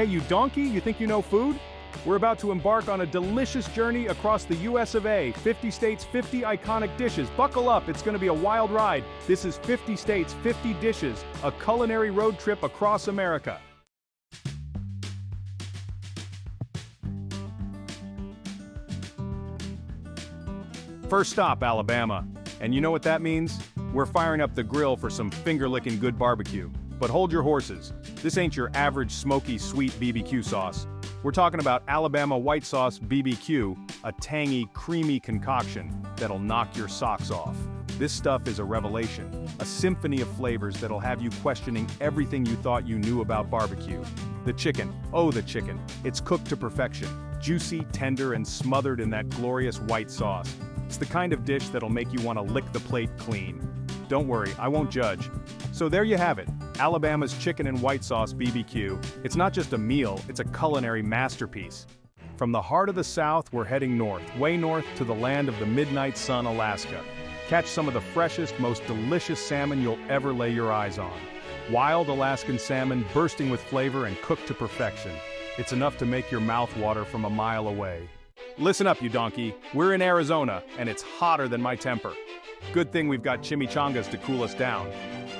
Hey, you donkey, you think you know food? We're about to embark on a delicious journey across the US of A. 50 states, 50 iconic dishes. Buckle up, it's gonna be a wild ride. This is 50 states, 50 dishes, a culinary road trip across America. First stop, Alabama. And you know what that means? We're firing up the grill for some finger-licking good barbecue. But hold your horses. This ain't your average smoky, sweet BBQ sauce. We're talking about Alabama white sauce BBQ, a tangy, creamy concoction that'll knock your socks off. This stuff is a revelation, a symphony of flavors that'll have you questioning everything you thought you knew about barbecue. The chicken, oh the chicken, it's cooked to perfection, juicy, tender, and smothered in that glorious white sauce. It's the kind of dish that'll make you want to lick the plate clean. Don't worry, I won't judge. So there you have it, Alabama's chicken and white sauce BBQ. It's not just a meal, it's a culinary masterpiece. From the heart of the South, we're heading north, way north to the land of the midnight sun, Alaska. Catch some of the freshest, most delicious salmon you'll ever lay your eyes on. Wild Alaskan salmon bursting with flavor and cooked to perfection. It's enough to make your mouth water from a mile away. Listen up, you donkey. We're in Arizona, and it's hotter than my temper. Good thing we've got chimichangas to cool us down.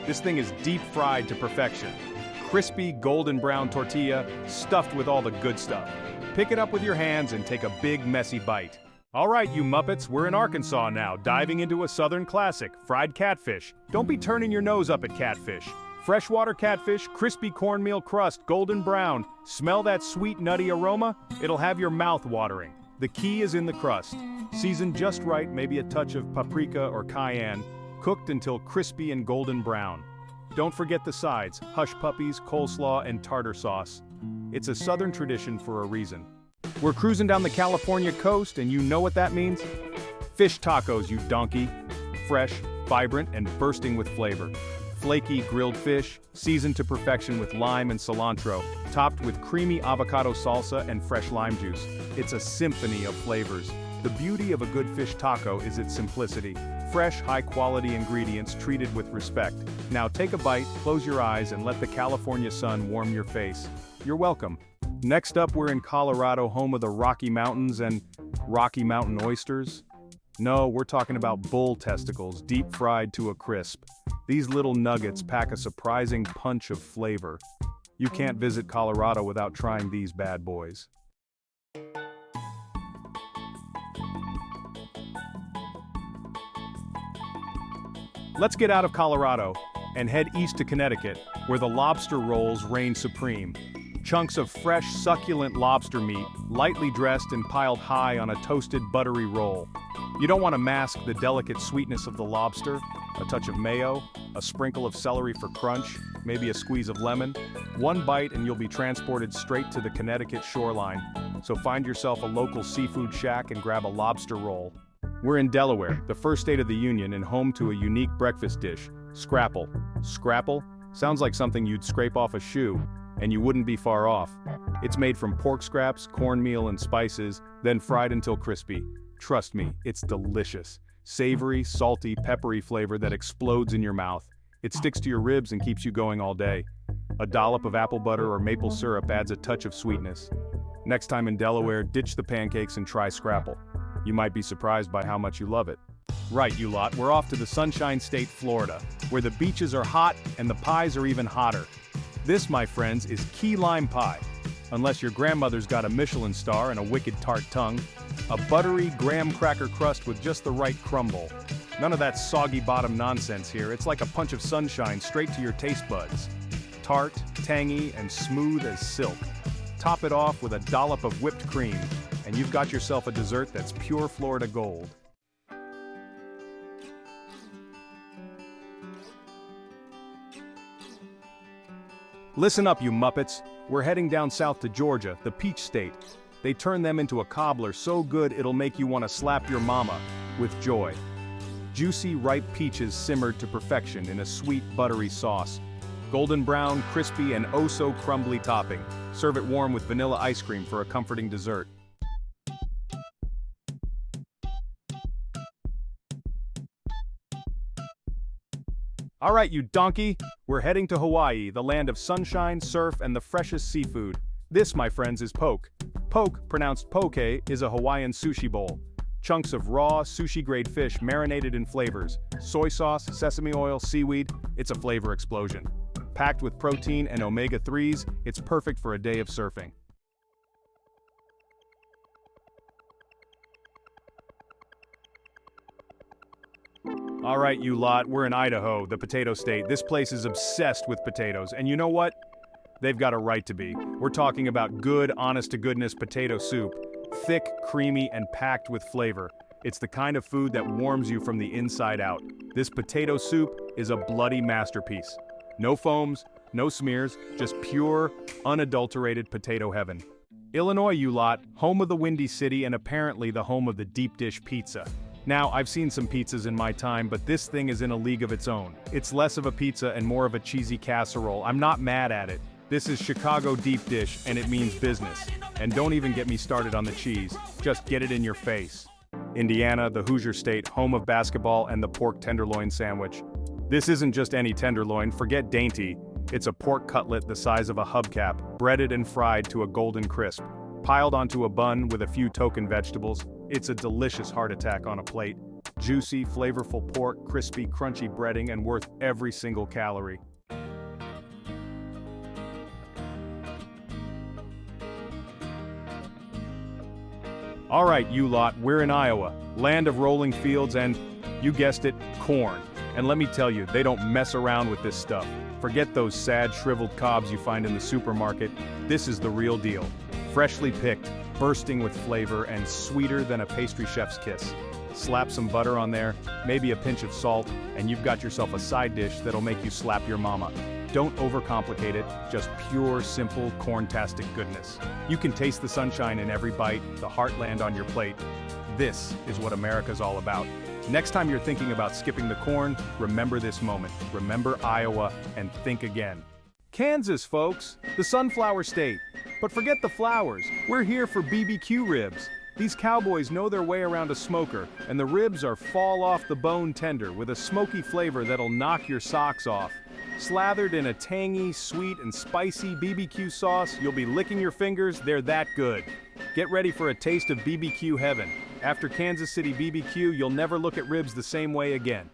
This thing is deep fried to perfection. Crispy, golden brown tortilla, stuffed with all the good stuff. Pick it up with your hands and take a big, messy bite. All right, you Muppets, we're in Arkansas now, diving into a southern classic, fried catfish. Don't be turning your nose up at catfish. Freshwater catfish, crispy cornmeal crust, golden brown. Smell that sweet, nutty aroma? It'll have your mouth watering. The key is in the crust. Seasoned just right, maybe a touch of paprika or cayenne, cooked until crispy and golden brown. Don't forget the sides, hush puppies, coleslaw, and tartar sauce. It's a southern tradition for a reason. We're cruising down the California coast, and you know what that means? Fish tacos, you donkey. Fresh, vibrant, and bursting with flavor. Flaky grilled fish, seasoned to perfection with lime and cilantro, topped with creamy avocado salsa and fresh lime juice. It's a symphony of flavors. The beauty of a good fish taco is its simplicity. Fresh, high-quality ingredients treated with respect. Now take a bite, close your eyes, and let the California sun warm your face. You're welcome. Next up, we're in Colorado, home of the Rocky Mountains and Rocky Mountain oysters. No, we're talking about bull testicles, deep fried to a crisp. These little nuggets pack a surprising punch of flavor. You can't visit Colorado without trying these bad boys. Let's get out of Colorado and head east to Connecticut, where the lobster rolls reign supreme. Chunks of fresh, succulent lobster meat, lightly dressed and piled high on a toasted, buttery roll. You don't want to mask the delicate sweetness of the lobster, a touch of mayo, a sprinkle of celery for crunch, maybe a squeeze of lemon. One bite and you'll be transported straight to the Connecticut shoreline. So find yourself a local seafood shack and grab a lobster roll. We're in Delaware, the first state of the Union and home to a unique breakfast dish, scrapple. Scrapple? Sounds like something you'd scrape off a shoe, and you wouldn't be far off. It's made from pork scraps, cornmeal, and spices, then fried until crispy. Trust me, it's delicious. Savory, salty, peppery flavor that explodes in your mouth. It sticks to your ribs and keeps you going all day. A dollop of apple butter or maple syrup adds a touch of sweetness. Next time in Delaware, ditch the pancakes and try scrapple. You might be surprised by how much you love it. Right, you lot, we're off to the Sunshine State, Florida, where the beaches are hot and the pies are even hotter. This, my friends, is key lime pie. Unless your grandmother's got a Michelin star and a wicked tart tongue. A buttery graham cracker crust with just the right crumble. None of that soggy bottom nonsense here. It's like a punch of sunshine straight to your taste buds. Tart, tangy, and smooth as silk. Top it off with a dollop of whipped cream, and you've got yourself a dessert that's pure Florida gold. Listen up, you Muppets. We're heading down south to Georgia, the Peach State. They turn them into a cobbler so good it'll make you want to slap your mama with joy. Juicy, ripe peaches simmered to perfection in a sweet, buttery sauce. Golden brown, crispy, and oh-so-crumbly topping. Serve it warm with vanilla ice cream for a comforting dessert. All right, you donkey, we're heading to Hawaii, the land of sunshine, surf, and the freshest seafood. This, my friends, is poke. Poke, pronounced poke, is a Hawaiian sushi bowl. Chunks of raw, sushi-grade fish marinated in flavors. Soy sauce, sesame oil, seaweed, it's a flavor explosion. Packed with protein and omega-3s, it's perfect for a day of surfing. All right, you lot, we're in Idaho, the potato state. This place is obsessed with potatoes, and you know what? They've got a right to be. We're talking about good, honest-to-goodness potato soup. Thick, creamy, and packed with flavor. It's the kind of food that warms you from the inside out. This potato soup is a bloody masterpiece. No foams, no smears, just pure, unadulterated potato heaven. Illinois, you lot, home of the Windy City and apparently the home of the deep dish pizza. Now, I've seen some pizzas in my time, but this thing is in a league of its own. It's less of a pizza and more of a cheesy casserole. I'm not mad at it. This is Chicago deep dish, and it means business. And don't even get me started on the cheese. Just get it in your face. Indiana, the Hoosier State, home of basketball and the pork tenderloin sandwich. This isn't just any tenderloin, forget dainty. It's a pork cutlet the size of a hubcap, breaded and fried to a golden crisp. Piled onto a bun with a few token vegetables, it's a delicious heart attack on a plate. Juicy, flavorful pork, crispy, crunchy breading, and worth every single calorie. All right, you lot, we're in Iowa, land of rolling fields and, you guessed it, corn. And let me tell you, they don't mess around with this stuff. Forget those sad, shriveled cobs you find in the supermarket. This is the real deal. Freshly picked, bursting with flavor, and sweeter than a pastry chef's kiss. Slap some butter on there, maybe a pinch of salt, and you've got yourself a side dish that'll make you slap your mama. Don't overcomplicate it, just pure, simple, corn-tastic goodness. You can taste the sunshine in every bite, the heartland on your plate. This is what America's all about. Next time you're thinking about skipping the corn, remember this moment. Remember Iowa, and think again. Kansas, folks, the sunflower state. But forget the flowers, we're here for BBQ ribs. These cowboys know their way around a smoker, and the ribs are fall-off-the-bone tender with a smoky flavor that'll knock your socks off. Slathered in a tangy, sweet, and spicy BBQ sauce, you'll be licking your fingers, they're that good. Get ready for a taste of BBQ heaven. After Kansas City BBQ, you'll never look at ribs the same way again.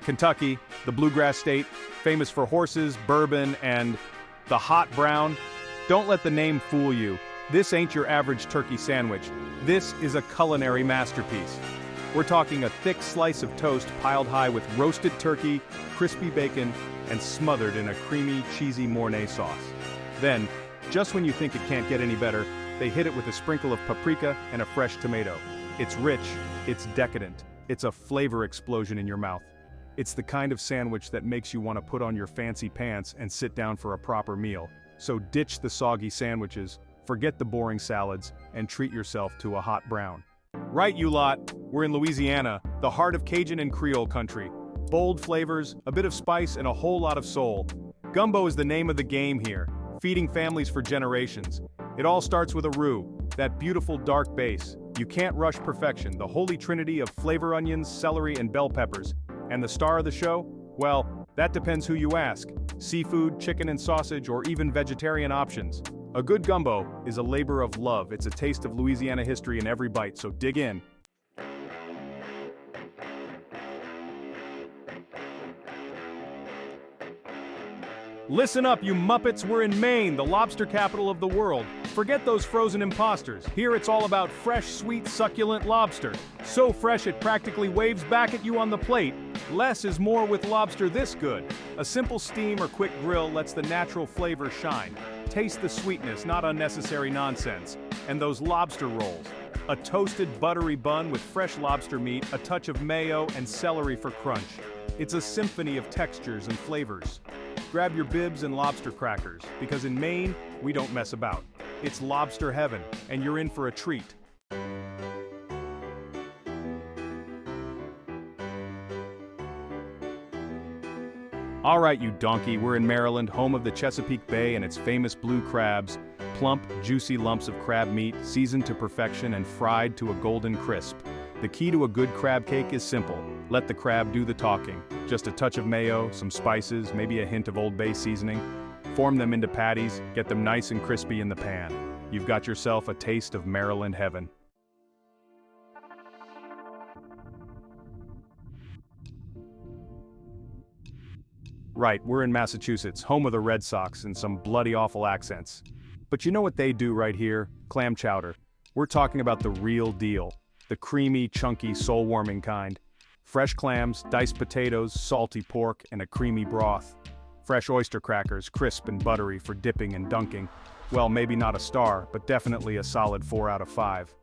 Kentucky, the bluegrass state, famous for horses, bourbon, and the hot brown. Don't let the name fool you. This ain't your average turkey sandwich. This is a culinary masterpiece. We're talking a thick slice of toast piled high with roasted turkey, crispy bacon, and smothered in a creamy, cheesy Mornay sauce. Then, just when you think it can't get any better, they hit it with a sprinkle of paprika and a fresh tomato. It's rich, it's decadent, it's a flavor explosion in your mouth. It's the kind of sandwich that makes you want to put on your fancy pants and sit down for a proper meal. So ditch the soggy sandwiches, forget the boring salads, and treat yourself to a hot brown. Right, you lot, we're in Louisiana, the heart of Cajun and Creole country. Bold flavors, a bit of spice, and a whole lot of soul. Gumbo is the name of the game here, feeding families for generations. It all starts with a roux, that beautiful dark base. You can't rush perfection, the holy trinity of flavor onions, celery, and bell peppers. And the star of the show? Well, that depends who you ask. Seafood, chicken and sausage, or even vegetarian options. A good gumbo is a labor of love. It's a taste of Louisiana history in every bite, so dig in. Listen up, you Muppets, we're in Maine, the lobster capital of the world. Forget those frozen imposters. Here it's all about fresh, sweet, succulent lobster. So fresh it practically waves back at you on the plate. Less is more with lobster this good. A simple steam or quick grill lets the natural flavor shine. Taste the sweetness, not unnecessary nonsense. And those lobster rolls. A toasted, buttery bun with fresh lobster meat, a touch of mayo, and celery for crunch. It's a symphony of textures and flavors. Grab your bibs and lobster crackers, because in Maine, we don't mess about. It's lobster heaven, and you're in for a treat. All right, you donkey, we're in Maryland, home of the Chesapeake Bay and its famous blue crabs. Plump, juicy lumps of crab meat, seasoned to perfection and fried to a golden crisp. The key to a good crab cake is simple. Let the crab do the talking. Just a touch of mayo, some spices, maybe a hint of Old Bay seasoning. Form them into patties, get them nice and crispy in the pan. You've got yourself a taste of Maryland heaven. Right, we're in Massachusetts, home of the Red Sox and some bloody awful accents. But you know what they do right here? Clam chowder. We're talking about the real deal. The creamy, chunky, soul-warming kind. Fresh clams, diced potatoes, salty pork, and a creamy broth. Fresh oyster crackers, crisp and buttery for dipping and dunking. Well, maybe not a star, but definitely a solid 4 out of 5.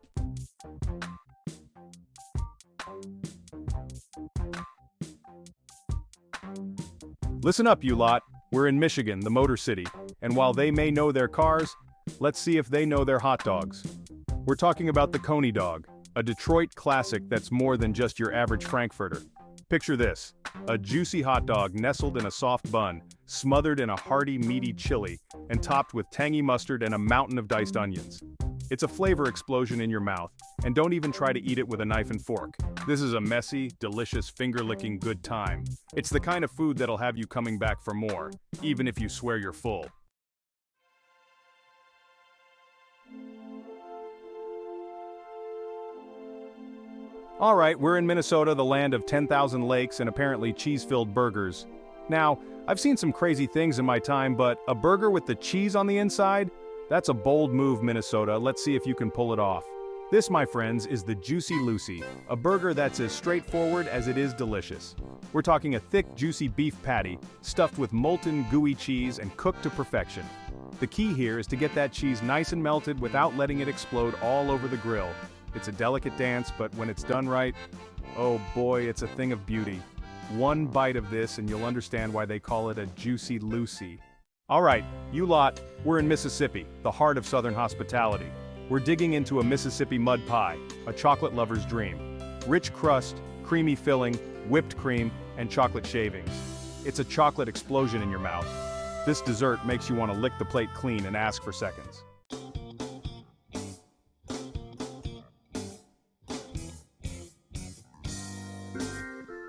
Listen up, you lot. We're in Michigan, the Motor City, and while they may know their cars, let's see if they know their hot dogs. We're talking about the Coney dog, a Detroit classic that's more than just your average Frankfurter. Picture this, a juicy hot dog nestled in a soft bun, smothered in a hearty, meaty chili, and topped with tangy mustard and a mountain of diced onions. It's a flavor explosion in your mouth, and don't even try to eat it with a knife and fork. This is a messy, delicious, finger-licking good time. It's the kind of food that'll have you coming back for more, even if you swear you're full. Alright, we're in Minnesota, the land of 10,000 lakes and apparently cheese-filled burgers. Now, I've seen some crazy things in my time, but a burger with the cheese on the inside? That's a bold move, Minnesota. Let's see if you can pull it off. This, my friends, is the Juicy Lucy, a burger that's as straightforward as it is delicious. We're talking a thick, juicy beef patty, stuffed with molten, gooey cheese and cooked to perfection. The key here is to get that cheese nice and melted without letting it explode all over the grill. It's a delicate dance, but when it's done right, oh boy, it's a thing of beauty. One bite of this and you'll understand why they call it a Juicy Lucy. Alright, you lot, we're in Mississippi, the heart of Southern hospitality. We're digging into a Mississippi mud pie, a chocolate lover's dream. Rich crust, creamy filling, whipped cream, and chocolate shavings. It's a chocolate explosion in your mouth. This dessert makes you want to lick the plate clean and ask for seconds.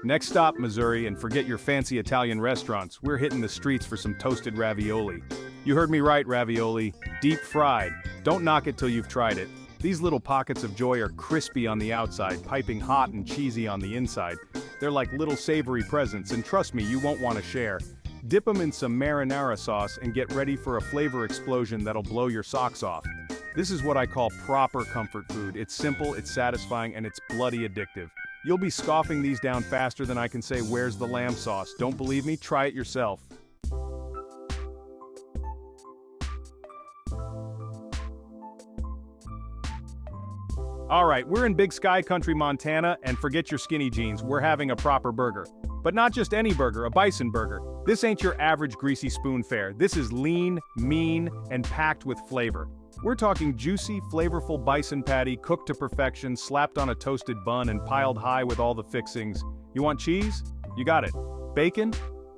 Next stop, Missouri, and forget your fancy Italian restaurants. We're hitting the streets for some toasted ravioli. You heard me right, ravioli. Deep fried. Don't knock it till you've tried it. These little pockets of joy are crispy on the outside, piping hot and cheesy on the inside. They're like little savory presents, and trust me, you won't want to share. Dip them in some marinara sauce and get ready for a flavor explosion that'll blow your socks off. This is what I call proper comfort food. It's simple, it's satisfying, and it's bloody addictive. You'll be scoffing these down faster than I can say, "Where's the lamb sauce?" Don't believe me? Try it yourself. Alright, we're in Big Sky Country, Montana, and forget your skinny jeans, we're having a proper burger. But not just any burger, a bison burger. This ain't your average greasy spoon fare. This is lean, mean, and packed with flavor. We're talking juicy, flavorful bison patty cooked to perfection, slapped on a toasted bun and piled high with all the fixings. You want cheese? You got it. Bacon?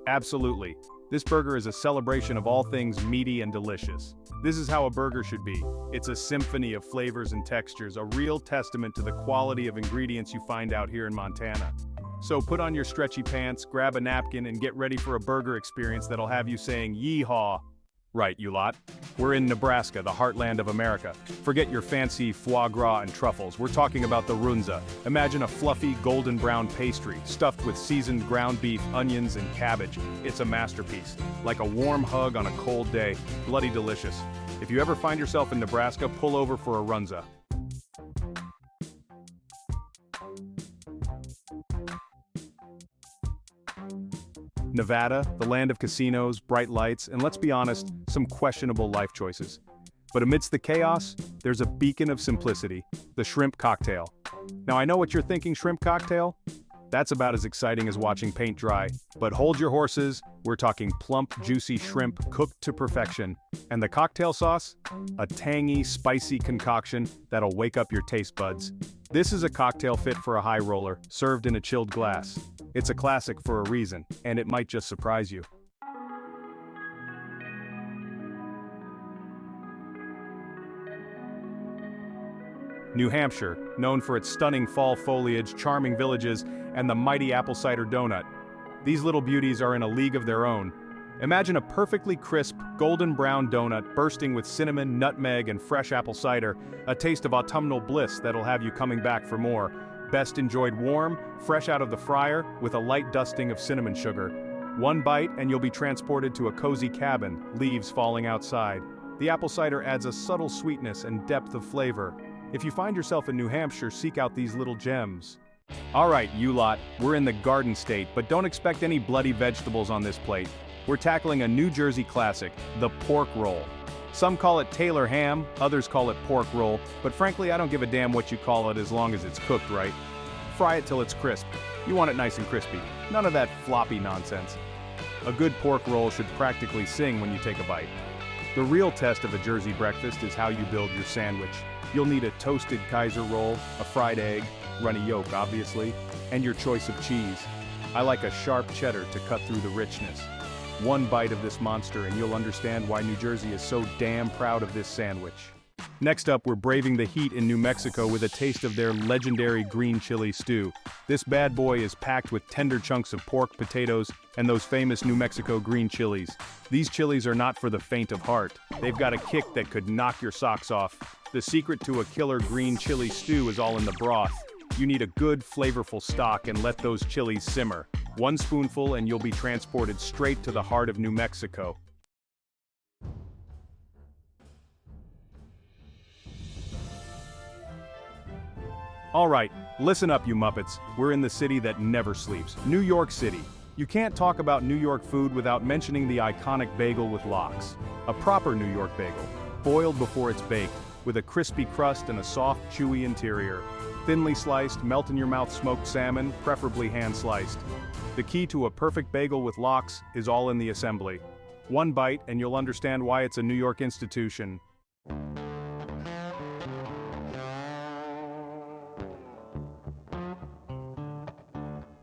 Absolutely. This burger is a celebration of all things meaty and delicious. This is how a burger should be. It's a symphony of flavors and textures, a real testament to the quality of ingredients you find out here in Montana. So put on your stretchy pants, grab a napkin, and get ready for a burger experience that'll have you saying yeehaw. Right, you lot. We're in Nebraska, the heartland of America. Forget your fancy foie gras and truffles. We're talking about the runza. Imagine a fluffy, golden brown pastry, stuffed with seasoned ground beef, onions, and cabbage. It's a masterpiece. Like a warm hug on a cold day. Bloody delicious. If you ever find yourself in Nebraska, pull over for a runza. Nevada, the land of casinos, bright lights, and let's be honest, some questionable life choices. But amidst the chaos, there's a beacon of simplicity, the shrimp cocktail. Now I know what you're thinking, shrimp cocktail? That's about as exciting as watching paint dry. But hold your horses, we're talking plump, juicy shrimp cooked to perfection. And the cocktail sauce? A tangy, spicy concoction that'll wake up your taste buds. This is a cocktail fit for a high roller, served in a chilled glass. It's a classic for a reason, and it might just surprise you. New Hampshire, known for its stunning fall foliage, charming villages, and the mighty apple cider donut. These little beauties are in a league of their own. Imagine a perfectly crisp, golden brown donut bursting with cinnamon, nutmeg, and fresh apple cider, a taste of autumnal bliss that'll have you coming back for more. Best enjoyed warm, fresh out of the fryer, with a light dusting of cinnamon sugar. One bite and you'll be transported to a cozy cabin, leaves falling outside. The apple cider adds a subtle sweetness and depth of flavor. If you find yourself in New Hampshire, seek out these little gems. Alright, you lot, we're in the Garden State, but don't expect any bloody vegetables on this plate. We're tackling a New Jersey classic, the pork roll. Some call it Taylor ham, others call it pork roll, but frankly I don't give a damn what you call it as long as it's cooked right. Fry it till it's crisp. You want it nice and crispy. None of that floppy nonsense. A good pork roll should practically sing when you take a bite. The real test of a Jersey breakfast is how you build your sandwich. You'll need a toasted Kaiser roll, a fried egg, runny yolk obviously, and your choice of cheese. I like a sharp cheddar to cut through the richness. One bite of this monster and you'll understand why New Jersey is so damn proud of this sandwich. Next up, we're braving the heat in New Mexico with a taste of their legendary green chili stew. This bad boy is packed with tender chunks of pork, potatoes, and those famous New Mexico green chilies. These chilies are not for the faint of heart. They've got a kick that could knock your socks off. The secret to a killer green chili stew is all in the broth. You need a good, flavorful stock and let those chilies simmer. One spoonful and you'll be transported straight to the heart of New Mexico. Alright, listen up you Muppets, we're in the city that never sleeps, New York City. You can't talk about New York food without mentioning the iconic bagel with lox. A proper New York bagel, boiled before it's baked, with a crispy crust and a soft, chewy interior. Thinly sliced, melt-in-your-mouth smoked salmon, preferably hand-sliced. The key to a perfect bagel with lox is all in the assembly. One bite and you'll understand why it's a New York institution.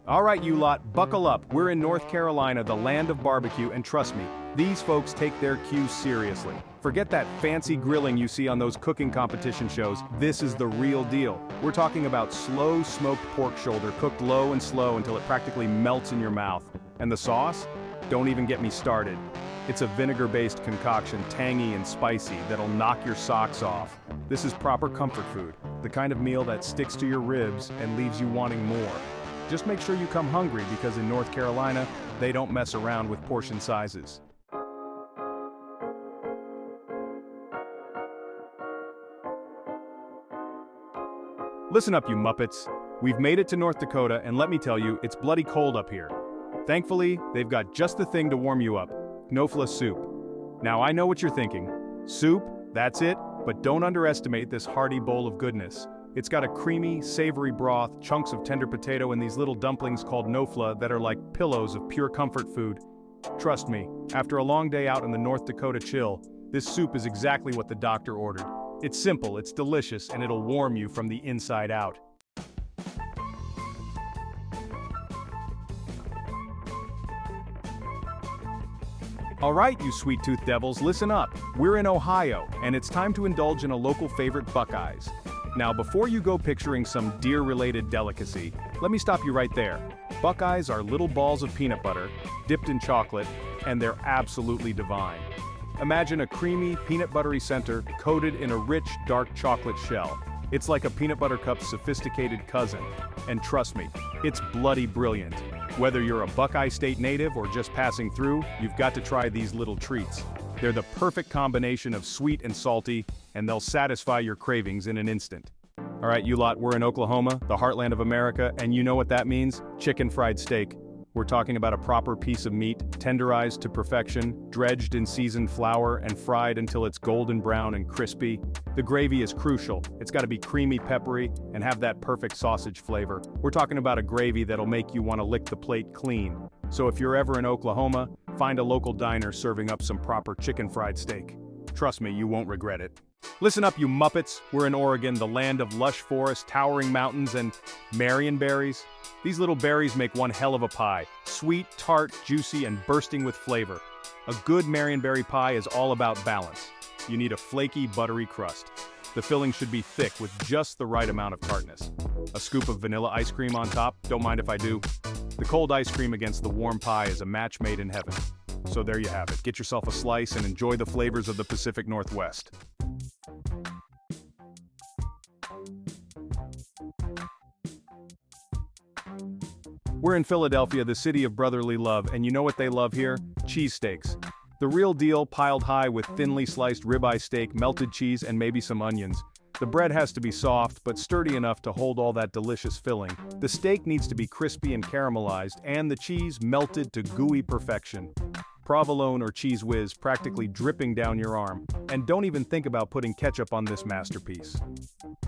Alright you lot, buckle up, we're in North Carolina, the land of barbecue, and trust me, these folks take their cues seriously. Forget that fancy grilling you see on those cooking competition shows, this is the real deal. We're talking about slow smoked pork shoulder cooked low and slow until it practically melts in your mouth. And the sauce? Don't even get me started. It's a vinegar-based concoction, tangy and spicy, that'll knock your socks off. This is proper comfort food, the kind of meal that sticks to your ribs and leaves you wanting more. Just make sure you come hungry because in North Carolina, they don't mess around with portion sizes. Listen up you Muppets. We've made it to North Dakota and let me tell you, it's bloody cold up here. Thankfully, they've got just the thing to warm you up, knofla soup. Now I know what you're thinking. Soup, that's it, but don't underestimate this hearty bowl of goodness. It's got a creamy, savory broth, chunks of tender potato, and these little dumplings called knofla that are like pillows of pure comfort food. Trust me, after a long day out in the North Dakota chill, this soup is exactly what the doctor ordered. It's simple, it's delicious, and it'll warm you from the inside out. Alright, you sweet-toothed devils, listen up. We're in Ohio, and it's time to indulge in a local favorite, Buckeyes. Now, before you go picturing some deer-related delicacy, let me stop you right there. Buckeyes are little balls of peanut butter, dipped in chocolate, and they're absolutely divine. Imagine a creamy, peanut buttery center coated in a rich, dark chocolate shell. It's like a peanut butter cup's sophisticated cousin. And trust me, it's bloody brilliant. Whether you're a Buckeye State native or just passing through, you've got to try these little treats. They're the perfect combination of sweet and salty, and they'll satisfy your cravings in an instant. Alright, you lot, we're in Oklahoma, the heartland of America, and you know what that means? Chicken fried steak. We're talking about a proper piece of meat, tenderized to perfection, dredged in seasoned flour, and fried until it's golden brown and crispy. The gravy is crucial. It's got to be creamy, peppery, and have that perfect sausage flavor. We're talking about a gravy that'll make you want to lick the plate clean. So if you're ever in Oklahoma, find a local diner serving up some proper chicken fried steak. Trust me, you won't regret it. Listen up, you Muppets. We're in Oregon, the land of lush forests, towering mountains, and Marion berries. These little berries make one hell of a pie. Sweet, tart, juicy, and bursting with flavor. A good Marionberry pie is all about balance. You need a flaky, buttery crust. The filling should be thick with just the right amount of tartness. A scoop of vanilla ice cream on top, don't mind if I do. The cold ice cream against the warm pie is a match made in heaven. So there you have it. Get yourself a slice and enjoy the flavors of the Pacific Northwest. We're in Philadelphia, the city of brotherly love, and you know what they love here? Cheesesteaks. The real deal, piled high with thinly sliced ribeye steak, melted cheese, and maybe some onions. The bread has to be soft, but sturdy enough to hold all that delicious filling. The steak needs to be crispy and caramelized, and the cheese melted to gooey perfection. Provolone or Cheese Whiz practically dripping down your arm. And don't even think about putting ketchup on this masterpiece.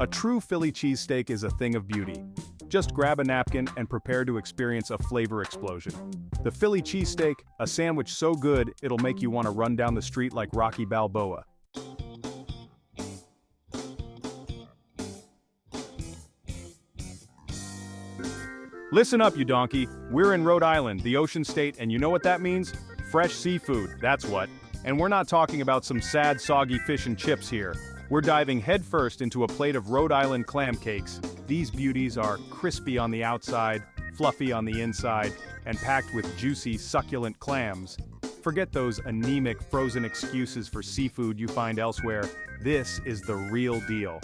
A true Philly cheesesteak is a thing of beauty. Just grab a napkin and prepare to experience a flavor explosion. The Philly cheesesteak, a sandwich so good it'll make you want to run down the street like Rocky Balboa. Listen up, you donkey. We're in Rhode Island, the ocean state, and you know what that means? Fresh seafood, that's what. And we're not talking about some sad, soggy fish and chips here. We're diving headfirst into a plate of Rhode Island clam cakes. These beauties are crispy on the outside, fluffy on the inside, and packed with juicy, succulent clams. Forget those anemic, frozen excuses for seafood you find elsewhere. This is the real deal.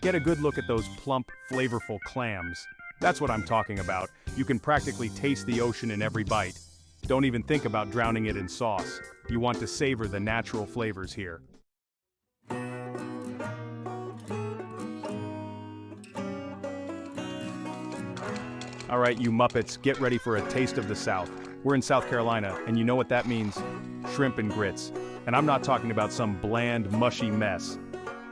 Get a good look at those plump, flavorful clams. That's what I'm talking about. You can practically taste the ocean in every bite. Don't even think about drowning it in sauce. You want to savor the natural flavors here. All right, you Muppets, get ready for a taste of the South. We're in South Carolina, and you know what that means? Shrimp and grits. And I'm not talking about some bland, mushy mess.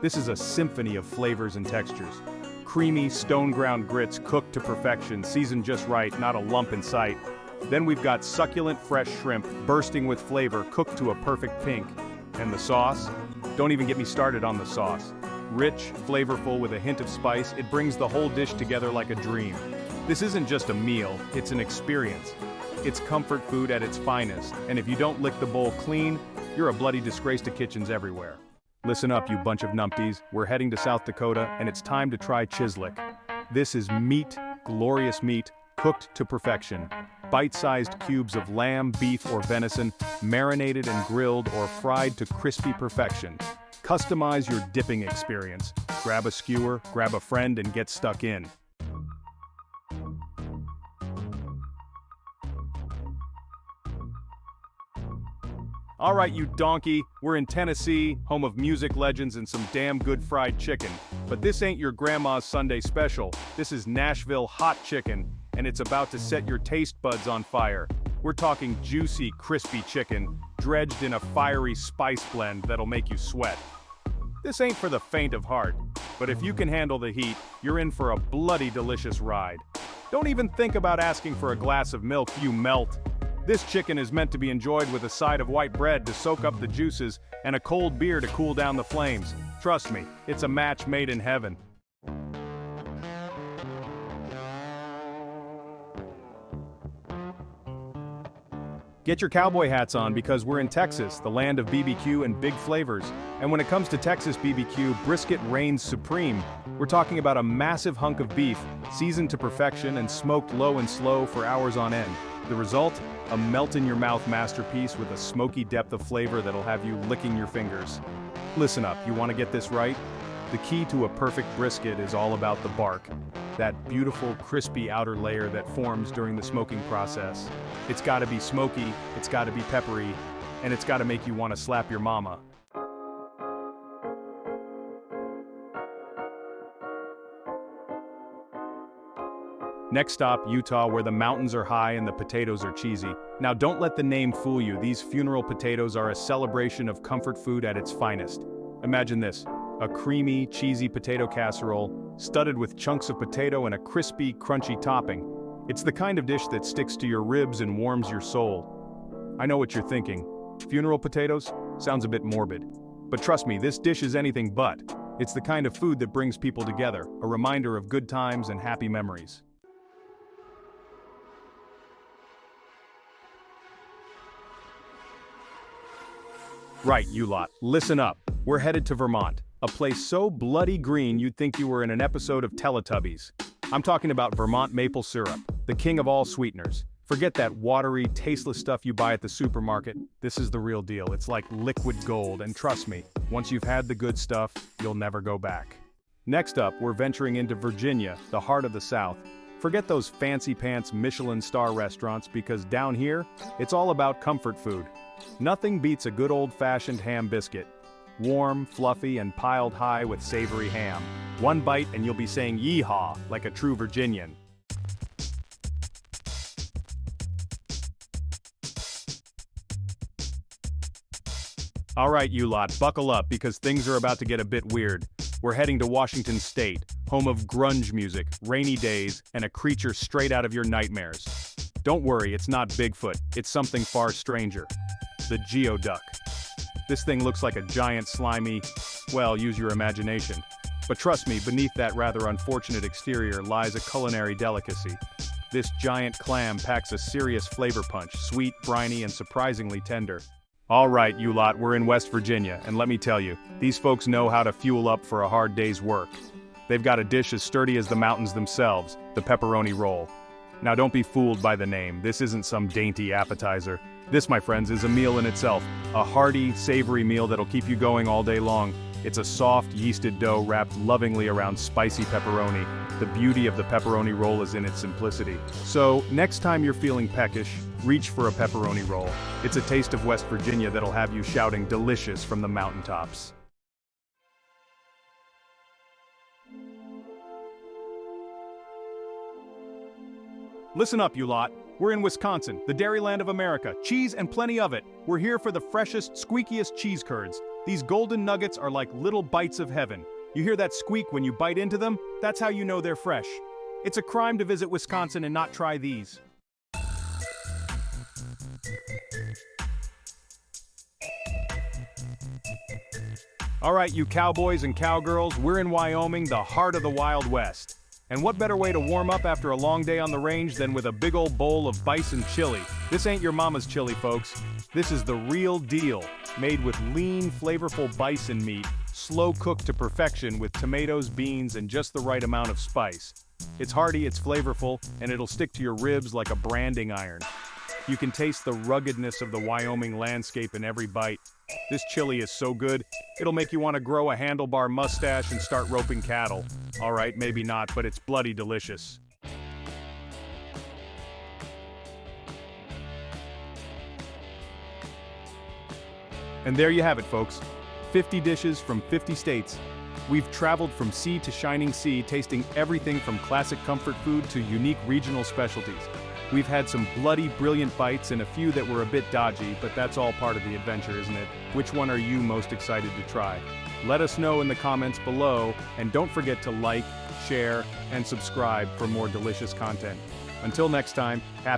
This is a symphony of flavors and textures. Creamy, stone-ground grits cooked to perfection, seasoned just right, not a lump in sight. Then we've got succulent fresh shrimp, bursting with flavor, cooked to a perfect pink. And the sauce? Don't even get me started on the sauce. Rich, flavorful, with a hint of spice, it brings the whole dish together like a dream. This isn't just a meal, it's an experience. It's comfort food at its finest, and if you don't lick the bowl clean, you're a bloody disgrace to kitchens everywhere. Listen up, you bunch of numpties. We're heading to South Dakota, and it's time to try Chislic. This is meat, glorious meat, cooked to perfection. Bite-sized cubes of lamb, beef, or venison, marinated and grilled or fried to crispy perfection. Customize your dipping experience. Grab a skewer, grab a friend, and get stuck in. All right, you donkey, we're in Tennessee, home of music legends and some damn good fried chicken. But this ain't your grandma's Sunday special. This is Nashville hot chicken, and it's about to set your taste buds on fire. We're talking juicy, crispy chicken, dredged in a fiery spice blend that'll make you sweat. This ain't for the faint of heart, but if you can handle the heat, you're in for a bloody delicious ride. Don't even think about asking for a glass of milk, you melt. This chicken is meant to be enjoyed with a side of white bread to soak up the juices and a cold beer to cool down the flames. Trust me, it's a match made in heaven. Get your cowboy hats on because we're in Texas, the land of BBQ and big flavors. And when it comes to Texas BBQ, brisket reigns supreme. We're talking about a massive hunk of beef, seasoned to perfection and smoked low and slow for hours on end. The result? A melt-in-your-mouth masterpiece with a smoky depth of flavor that'll have you licking your fingers. Listen up, you want to get this right? The key to a perfect brisket is all about the bark. That beautiful, crispy outer layer that forms during the smoking process. It's gotta be smoky, it's gotta be peppery, and it's gotta make you want to slap your mama. Next stop, Utah, where the mountains are high and the potatoes are cheesy. Now don't let the name fool you, these funeral potatoes are a celebration of comfort food at its finest. Imagine this, a creamy, cheesy potato casserole, studded with chunks of potato and a crispy, crunchy topping. It's the kind of dish that sticks to your ribs and warms your soul. I know what you're thinking. Funeral potatoes? Sounds a bit morbid. But trust me, this dish is anything but. It's the kind of food that brings people together, a reminder of good times and happy memories. Right, you lot, listen up. We're headed to Vermont, A place so bloody green you'd think you were in an episode of Teletubbies. I'm talking about Vermont maple syrup, the king of all sweeteners. Forget that watery, tasteless stuff you buy at the supermarket. This is the real deal. It's like liquid gold, and trust me, once you've had the good stuff, you'll never go back. Next up, we're venturing into Virginia, the heart of the South. Forget those fancy pants Michelin star restaurants, because down here, it's all about comfort food. Nothing beats a good old-fashioned ham biscuit. Warm, fluffy, and piled high with savory ham. One bite and you'll be saying yeehaw like a true Virginian. Alright you lot, buckle up because things are about to get a bit weird. We're heading to Washington State, home of grunge music, rainy days, and a creature straight out of your nightmares. Don't worry, it's not Bigfoot, it's something far stranger. The geoduck. This thing looks like a giant slimy, well, use your imagination. But trust me, beneath that rather unfortunate exterior lies a culinary delicacy. This giant clam packs a serious flavor punch, sweet, briny, and surprisingly tender. Alright you lot, we're in West Virginia, and let me tell you, these folks know how to fuel up for a hard day's work. They've got a dish as sturdy as the mountains themselves, the pepperoni roll. Now don't be fooled by the name, this isn't some dainty appetizer. This, my friends, is a meal in itself, a hearty, savory meal that'll keep you going all day long. It's a soft, yeasted dough wrapped lovingly around spicy pepperoni. The beauty of the pepperoni roll is in its simplicity. So, next time you're feeling peckish, reach for a pepperoni roll. It's a taste of West Virginia that'll have you shouting delicious from the mountaintops. Listen up, you lot. We're in Wisconsin, the dairyland of America. Cheese and plenty of it. We're here for the freshest, squeakiest cheese curds. These golden nuggets are like little bites of heaven. You hear that squeak when you bite into them? That's how you know they're fresh. It's a crime to visit Wisconsin and not try these. Alright, you cowboys and cowgirls, we're in Wyoming, the heart of the Wild West. And what better way to warm up after a long day on the range than with a big old bowl of bison chili? This ain't your mama's chili, folks. This is the real deal, made with lean, flavorful bison meat, slow cooked to perfection with tomatoes, beans, and just the right amount of spice. It's hearty, it's flavorful, and it'll stick to your ribs like a branding iron. You can taste the ruggedness of the Wyoming landscape in every bite. This chili is so good, it'll make you want to grow a handlebar mustache and start roping cattle. Alright, maybe not, but it's bloody delicious. And there you have it, folks. 50 dishes from 50 states. We've traveled from sea to shining sea, tasting everything from classic comfort food to unique regional specialties. We've had some bloody, brilliant bites and a few that were a bit dodgy, but that's all part of the adventure, isn't it? Which one are you most excited to try? Let us know in the comments below, and don't forget to like, share, and subscribe for more delicious content. Until next time, happy